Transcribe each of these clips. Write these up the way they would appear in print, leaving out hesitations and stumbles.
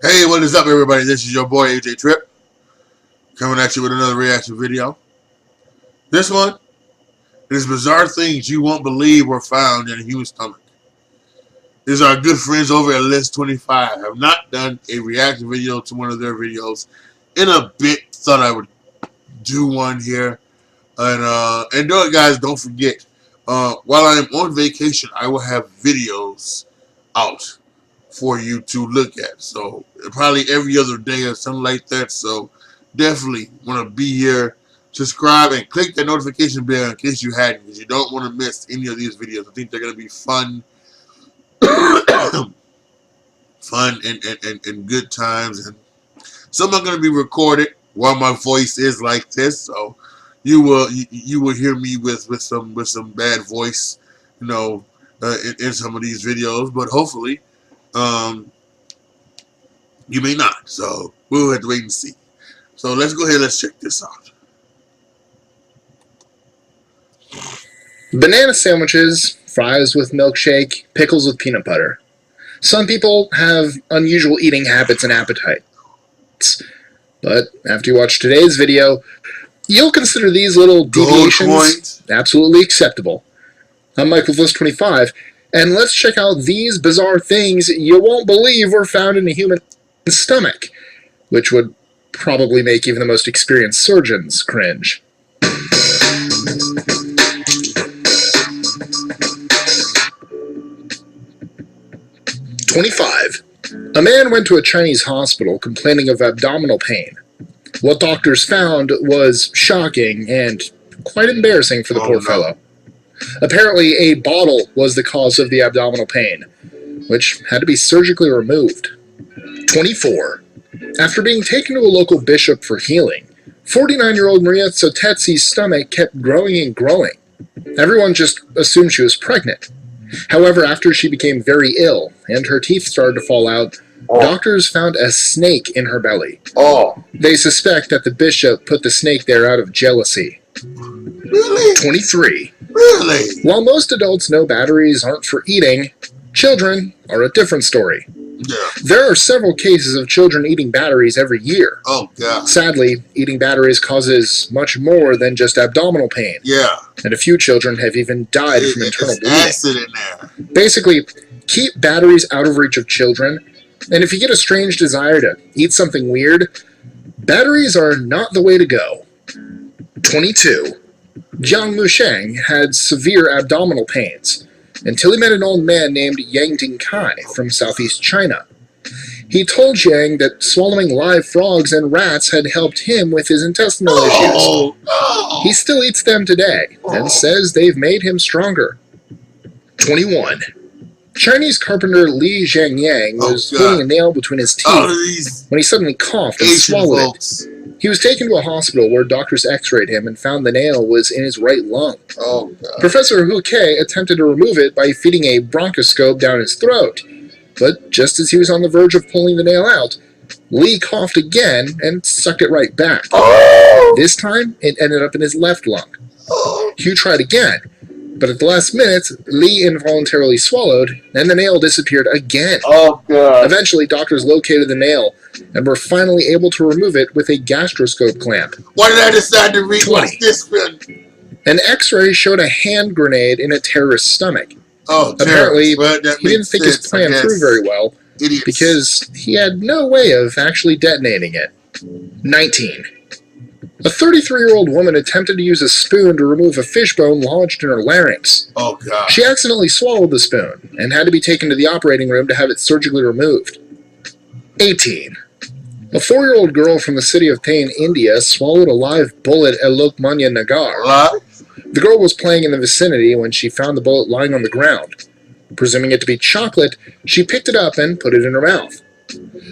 Hey, what is up, everybody? This is your boy AJ Trip coming at you with another reaction video. This one is bizarre things you won't believe were found in a human stomach. These are our good friends over at List25. Have not done a reaction video to one of their videos in a bit. Thought I would do one here, and do it, guys. Don't forget. While I am on vacation, I will have videos out for you to look at. So probably every other day or something like that. So definitely want to be here. Subscribe and click that notification bell in case you hadn't, because you don't want to miss any of these videos. I think they're going to be fun, fun and good times. And some are going to be recorded while my voice is like this, so you will hear me with some bad voice, in some of these videos. But hopefully, you may not. So we'll have to wait and see. So let's go ahead. Let's check this out. Banana sandwiches, fries with milkshake, pickles with peanut butter. Some people have unusual eating habits and appetites, but after you watch today's video, you'll consider these little deviations absolutely acceptable. I'm Mike with List25, and let's check out these bizarre things you won't believe were found in a human stomach, which would probably make even the most experienced surgeons cringe. A man went to a Chinese hospital complaining of abdominal pain. What doctors found was shocking and quite embarrassing for the poor fellow. Apparently, a bottle was the cause of the abdominal pain, which had to be surgically removed. 24. After being taken to a local bishop for healing, 49-year-old Maria Tsotetzi's stomach kept growing and growing. Everyone just assumed she was pregnant. However, after she became very ill and her teeth started to fall out, doctors found a snake in her belly. They suspect that the bishop put the snake there out of jealousy. Really? 23. Really? While most adults know batteries aren't for eating, children are a different story. Yeah. There are several cases of children eating batteries every year. Oh, God. Sadly, eating batteries causes much more than just abdominal pain. Yeah. And a few children have even died from internal bleeding. Acid in there. Basically, keep batteries out of reach of children, and if you get a strange desire to eat something weird, batteries are not the way to go. 22. Jiang Musheng had severe abdominal pains until he met an old man named Yang Dingkai from southeast China. He told Jiang that swallowing live frogs and rats had helped him with his intestinal issues. He still eats them today and says they've made him stronger. 21. Chinese carpenter Li Zhengyang was pulling a nail between his teeth when he suddenly coughed and swallowed it. He was taken to a hospital where doctors x-rayed him and found the nail was in his right lung. Professor Hu Ke attempted to remove it by feeding a bronchoscope down his throat, but just as he was on the verge of pulling the nail out, Li coughed again and sucked it right back. This time, it ended up in his left lung. Hu tried again, but at the last minute, Li involuntarily swallowed, and the nail disappeared again. Eventually, doctors located the nail and were finally able to remove it with a gastroscope clamp. Why did I decide to rewatch this one? An x-ray showed a hand grenade in a terrorist's stomach. Apparently, he didn't think his plan through very well, because he had no way of actually detonating it. 19. A 33-year-old woman attempted to use a spoon to remove a fishbone lodged in her larynx. She accidentally swallowed the spoon and had to be taken to the operating room to have it surgically removed. 18. A 4-year-old girl from the city of Tain, India, swallowed a live bullet at Lokmanya Nagar. The girl was playing in the vicinity when she found the bullet lying on the ground. Presuming it to be chocolate, she picked it up and put it in her mouth.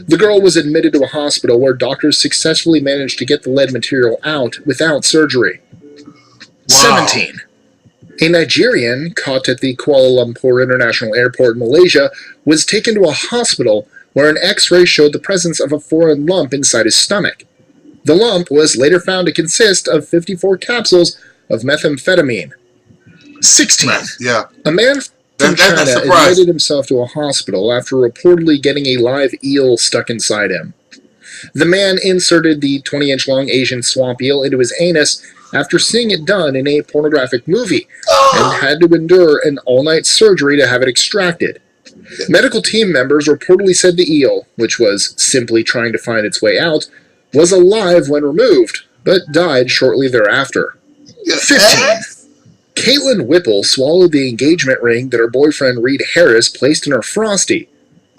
The girl was admitted to a hospital where doctors successfully managed to get the lead material out without surgery. 17. A Nigerian caught at the Kuala Lumpur International Airport in Malaysia was taken to a hospital where an x-ray showed the presence of a foreign lump inside his stomach. The lump was later found to consist of 54 capsules of methamphetamine. 16. Yeah. A man from That's not China surprising. admitted himself to a hospital after reportedly getting a live eel stuck inside him. The man inserted the 20-inch long Asian swamp eel into his anus after seeing it done in a pornographic movie and had to endure an all-night surgery to have it extracted. Medical team members reportedly said the eel, which was simply trying to find its way out, was alive when removed, but died shortly thereafter. 15. Caitlin Whipple swallowed the engagement ring that her boyfriend Reed Harris placed in her Frosty.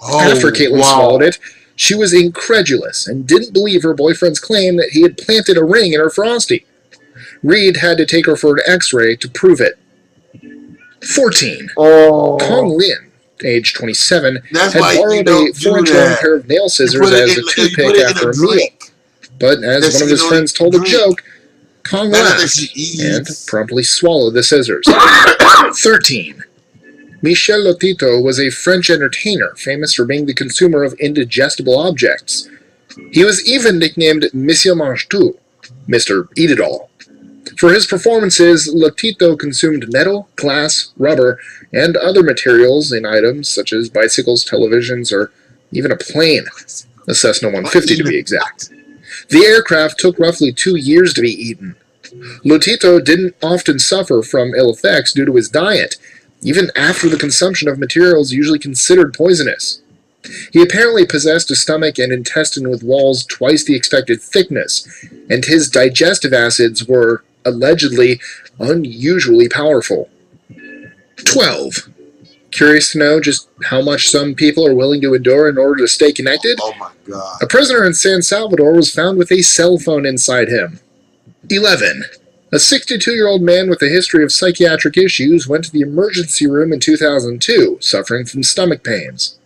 After Caitlin swallowed it, she was incredulous and didn't believe her boyfriend's claim that he had planted a ring in her Frosty. Reed had to take her for an x-ray to prove it. 14. Kong Lin, age 27, had borrowed a 4-inch-long pair of nail scissors as a toothpick after a meal. But as one of his friends told a joke, Kong laughed and promptly swallowed the scissors. 13. Michel Lotito was a French entertainer famous for being the consumer of indigestible objects. He was even nicknamed Monsieur Mange-Tout, Mr. Eat-It-All. For his performances, Lotito consumed metal, glass, rubber, and other materials in items such as bicycles, televisions, or even a plane, a Cessna 150 to be exact. The aircraft took roughly 2 years to be eaten. Lotito didn't often suffer from ill effects due to his diet, even after the consumption of materials usually considered poisonous. He apparently possessed a stomach and intestine with walls twice the expected thickness, and his digestive acids were, allegedly, unusually powerful. 12. Curious to know just how much some people are willing to endure in order to stay connected? Oh my God. A prisoner in San Salvador was found with a cell phone inside him. 11. A 62-year-old man with a history of psychiatric issues went to the emergency room in 2002, suffering from stomach pains.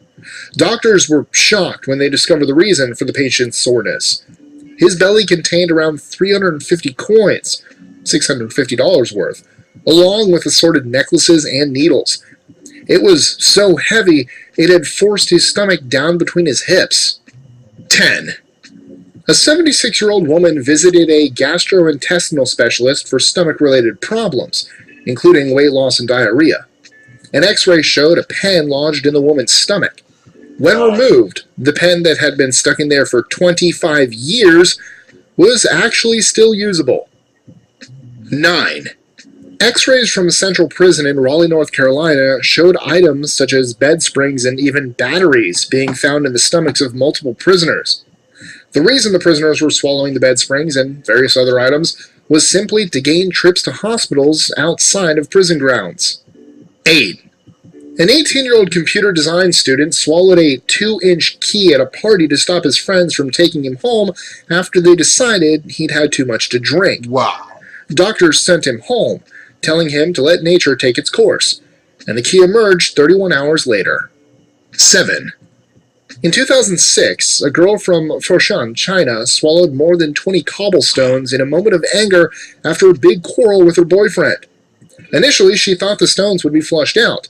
Doctors were shocked when they discovered the reason for the patient's soreness. His belly contained around 350 coins, $650 worth, along with assorted necklaces and needles. It was so heavy, it had forced his stomach down between his hips. 10. A 76-year-old woman visited a gastrointestinal specialist for stomach-related problems, including weight loss and diarrhea. An x-ray showed a pen lodged in the woman's stomach. When removed, the pen that had been stuck in there for 25 years was actually still usable. 9. X-rays from a central prison in Raleigh, North Carolina showed items such as bed springs and even batteries being found in the stomachs of multiple prisoners. The reason the prisoners were swallowing the bed springs and various other items was simply to gain trips to hospitals outside of prison grounds. 8. An 18-year-old computer design student swallowed a 2-inch key at a party to stop his friends from taking him home after they decided he'd had too much to drink. Wow. Doctors sent him home, telling him to let nature take its course, and the key emerged 31 hours later. 7. In 2006, a girl from Foshan, China, swallowed more than 20 cobblestones in a moment of anger after a big quarrel with her boyfriend. Initially, she thought the stones would be flushed out,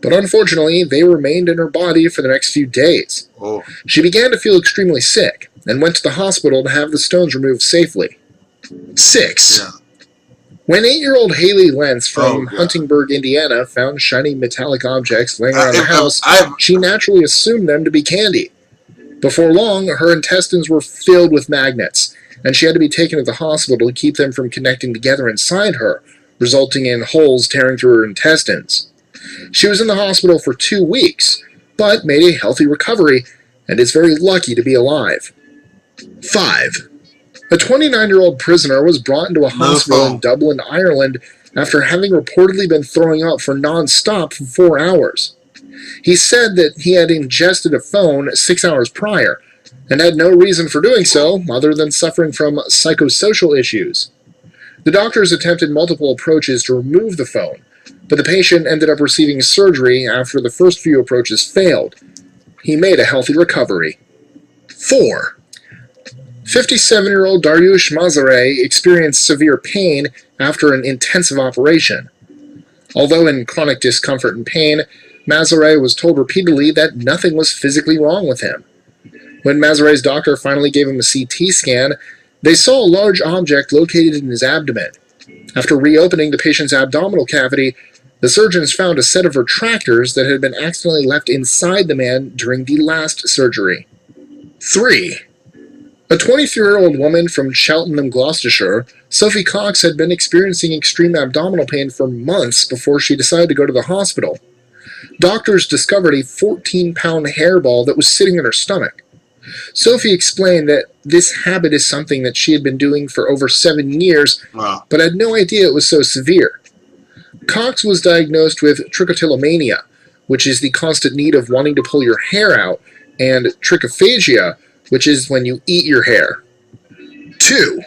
but unfortunately, they remained in her body for the next few days. Oh. She began to feel extremely sick and went to the hospital to have the stones removed safely. 6. Yeah. When 8-year-old Haley Lentz from Huntingburg, Indiana, found shiny metallic objects laying around the house, she naturally assumed them to be candy. Before long, her intestines were filled with magnets, and she had to be taken to the hospital to keep them from connecting together inside her, resulting in holes tearing through her intestines. She was in the hospital for 2 weeks, but made a healthy recovery, and is very lucky to be alive. 5. A 29-year-old prisoner was brought into a hospital in Dublin, Ireland, after having reportedly been throwing up for non-stop for 4 hours. He said that he had ingested a phone 6 hours prior, and had no reason for doing so other than suffering from psychosocial issues. The doctors attempted multiple approaches to remove the phone, but the patient ended up receiving surgery after the first few approaches failed. He made a healthy recovery. 4. 57-year-old Dariush Mazare experienced severe pain after an intensive operation. Although in chronic discomfort and pain, Mazare was told repeatedly that nothing was physically wrong with him. When Mazare's doctor finally gave him a CT scan, they saw a large object located in his abdomen. After reopening the patient's abdominal cavity, The surgeons found a set of retractors that had been accidentally left inside the man during the last surgery. 3. A 23-year-old woman from Cheltenham, Gloucestershire, Sophie Cox, had been experiencing extreme abdominal pain for months before she decided to go to the hospital. Doctors discovered a 14-pound hairball that was sitting in her stomach. Sophie explained that this habit is something that she had been doing for over 7 years, but had no idea it was so severe. Cox was diagnosed with trichotillomania, which is the constant need of wanting to pull your hair out, and trichophagia, which is when you eat your hair. 2.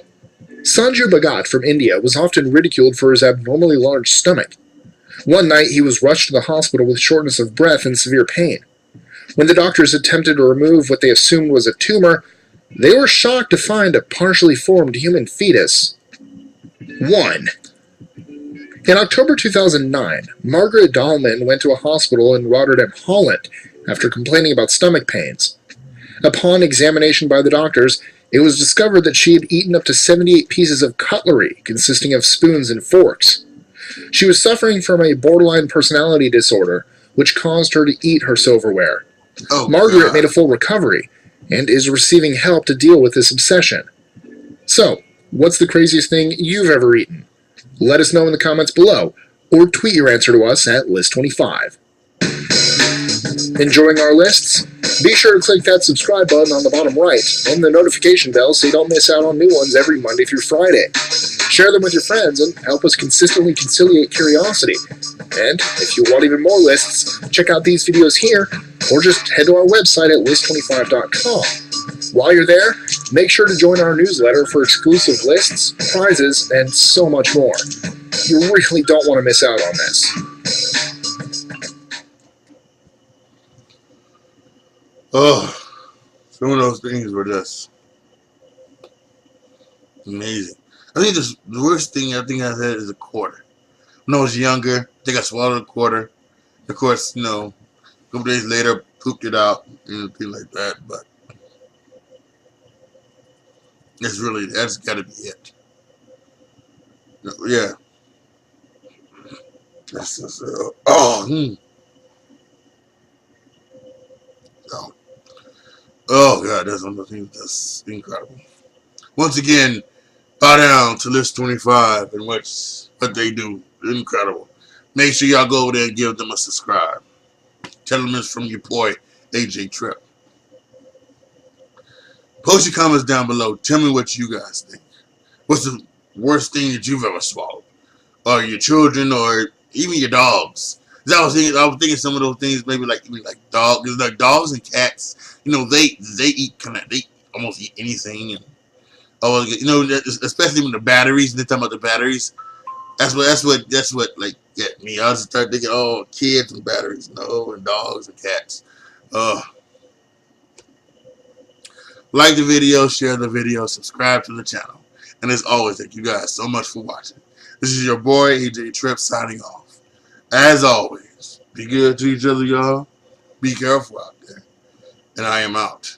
Sanju Bhagat from India was often ridiculed for his abnormally large stomach. One night he was rushed to the hospital with shortness of breath and severe pain. When the doctors attempted to remove what they assumed was a tumor, they were shocked to find a partially formed human fetus. 1. In October 2009, Margaret Dahlman went to a hospital in Rotterdam, Holland, after complaining about stomach pains. Upon examination by the doctors, it was discovered that she had eaten up to 78 pieces of cutlery, consisting of spoons and forks. She was suffering from a borderline personality disorder, which caused her to eat her silverware. Margaret made a full recovery, and is receiving help to deal with this obsession. So, what's the craziest thing you've ever eaten? Let us know in the comments below, or tweet your answer to us at List25. Enjoying our lists? Be sure to click that subscribe button on the bottom right and the notification bell so you don't miss out on new ones every Monday through Friday. Share them with your friends and help us consistently conciliate curiosity. And if you want even more lists, check out these videos here, or just head to our website at list25.com. While you're there, make sure to join our newsletter for exclusive lists, prizes, and so much more. You really don't want to miss out on this. Oh, some of those things were just amazing. I think the worst thing I think I had is a quarter. When I was younger, I think I swallowed a quarter. Of course, a couple days later, pooped it out and things like that. But that's got to be it. Yeah. That's just, Oh God, that's one of the things that's incredible. Once again, bow down to List 25 and what they do. Incredible. Make sure y'all go over there and give them a subscribe. Tell them it's from your boy AJ Trip. Post your comments down below. Tell me what you guys think. What's the worst thing that you've ever swallowed? Or your children, or even your dogs. I was thinking some of those things, maybe like dogs. Like dogs and cats, they almost eat anything, and especially when the batteries. They're talking about the batteries. That's what like get me. I just start thinking, oh, kids and batteries, and dogs and cats. Like the video, share the video, subscribe to the channel, and as always, thank you guys so much for watching. This is your boy AJ Trip signing off. As always, be good to each other, y'all. Be careful out there. And I am out.